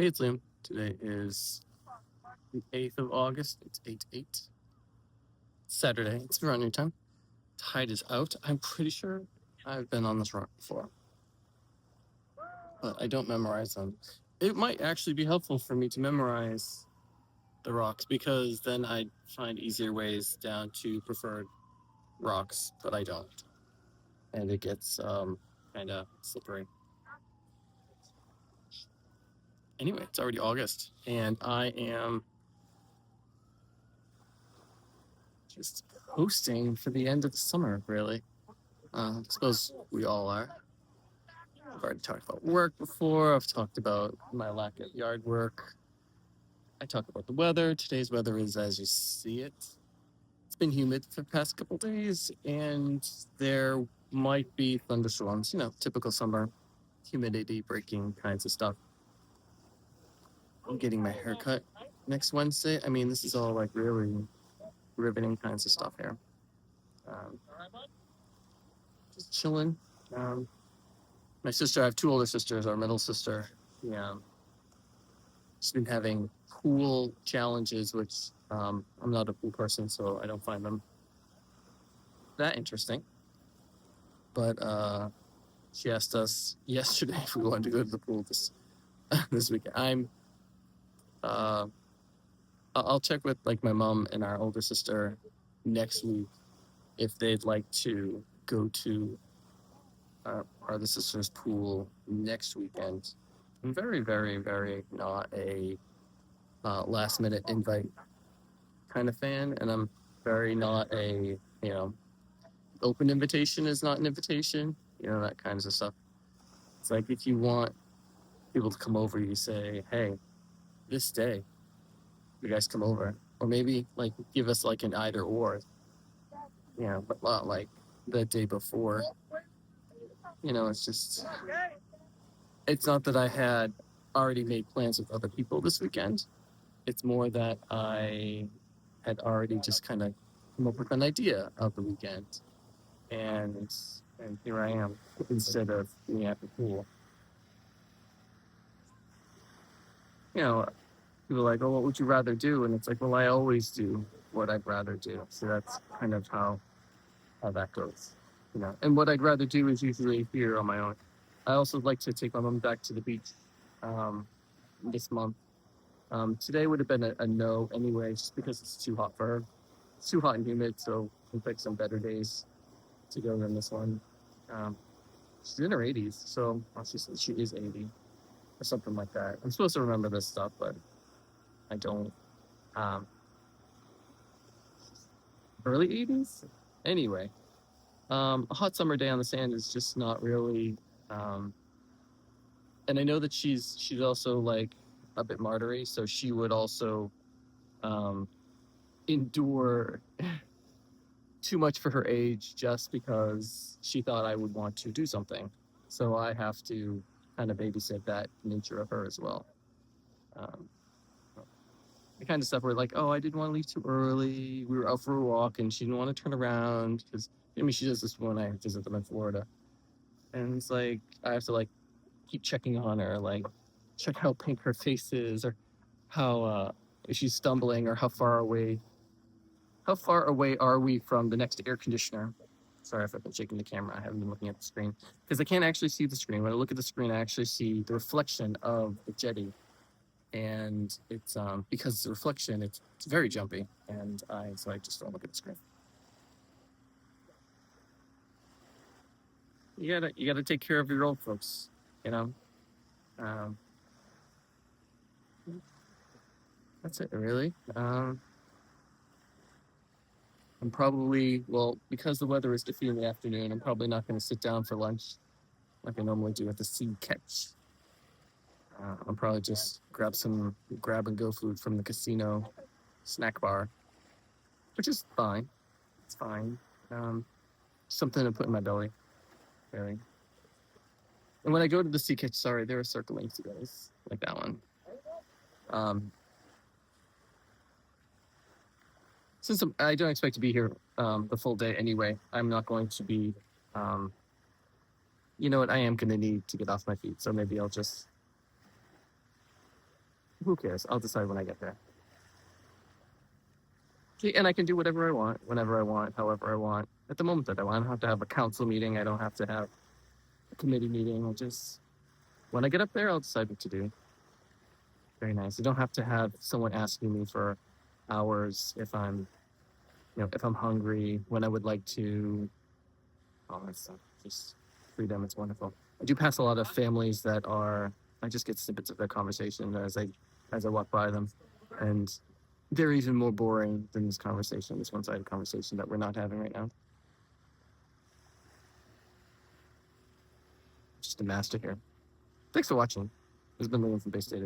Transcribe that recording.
Hey, it's Liam. Today is the 8th of August. It's 8-8. Saturday. It's around your time. Tide is out. I'm pretty sure I've been on this rock before, but I don't memorize them. It might actually be helpful for me to memorize the rocks because then I'd find easier ways down to preferred rocks, but I don't. And it gets kind of slippery. Anyway, it's already August, and I am just hosting for the end of the summer, really. I suppose we all are. I've already talked about work before. I've talked about my lack of yard work. I talk about the weather. Today's weather is as you see it. It's been humid for the past couple days, and there might be thunderstorms, typical summer humidity breaking kinds of stuff. I'm getting my hair cut next Wednesday. I mean, this is all like really riveting kinds of stuff here. Just chilling. My sister, I have two older sisters. Our middle sister, yeah, she's been having pool challenges, which I'm not a pool person, so I don't find them that interesting. But she asked us yesterday if we wanted to go to the pool this weekend. I'll check with like my mom and our older sister next week if they'd like to go to our other sister's pool next weekend. I'm very, very, very not a last minute invite kind of fan, and I'm very not a open invitation is not an invitation, that kinds of stuff. It's like if you want people to come over, you say, hey, this day you guys come over, or maybe like give us like an either or, but not like the day before. It's not that I had already made plans with other people this weekend. It's more that I had already just kind of come up with an idea of the weekend, and here I am instead of being at the pool. People are like, oh, what would you rather do? And it's like, well, I always do what I'd rather do. So that's kind of how that goes. And what I'd rather do is usually here on my own. I also like to take my mom back to the beach this month. Today would have been a no anyway, just because it's too hot for her. It's too hot and humid, so we'll pick some better days to go than this one. She's in her 80s, so she is 80 or something like that. I'm supposed to remember this stuff, but I don't. Early 80s? Anyway, a hot summer day on the sand is just not really. And I know that she's also like a bit martyry, so she would also endure too much for her age just because she thought I would want to do something. So I have to kind of babysit that nature of her as well. The kind of stuff where like, oh, I didn't want to leave too early. We were out for a walk and she didn't want to turn around because she does this when I visit them in Florida. And it's like, I have to like keep checking on her, like check how pink her face is or how if she's stumbling or how far away are we from the next air conditioner. Sorry if I've been shaking the camera. I haven't been looking at the screen because I can't actually see the screen. When I look at the screen, I actually see the reflection of the jetty, and it's because it's a reflection, it's very jumpy, and so I just don't look at the screen. You gotta take care of your old folks, That's it, really. I'm probably, well, because the weather is iffy in the afternoon, I'm probably not going to sit down for lunch like I normally do at the Sea Catch. I'll probably just grab and go food from the casino snack bar, which is fine. It's fine. Something to put in my belly, really. And when I go to the Sea Catch, sorry, there are circling seagulls like that one. Since I don't expect to be here the full day anyway, I'm not going to be. You know what? I am going to need to get off my feet, so maybe I'll just who cares? I'll decide when I get there. See, and I can do whatever I want, whenever I want, however I want, at the moment that I want. I don't have to have a council meeting. I don't have to have a committee meeting. I just, when I get up there, I'll decide what to do. Very nice. You don't have to have someone asking me for hours if I'm, if I'm hungry, when I would like to, all that stuff. Just freedom. It's wonderful. I do pass a lot of families that are, I just get snippets of their conversation as I walk by them. And they're even more boring than this conversation, this one-sided conversation that we're not having right now. Just a master here. Thanks for watching. This has been Liam from Bay State.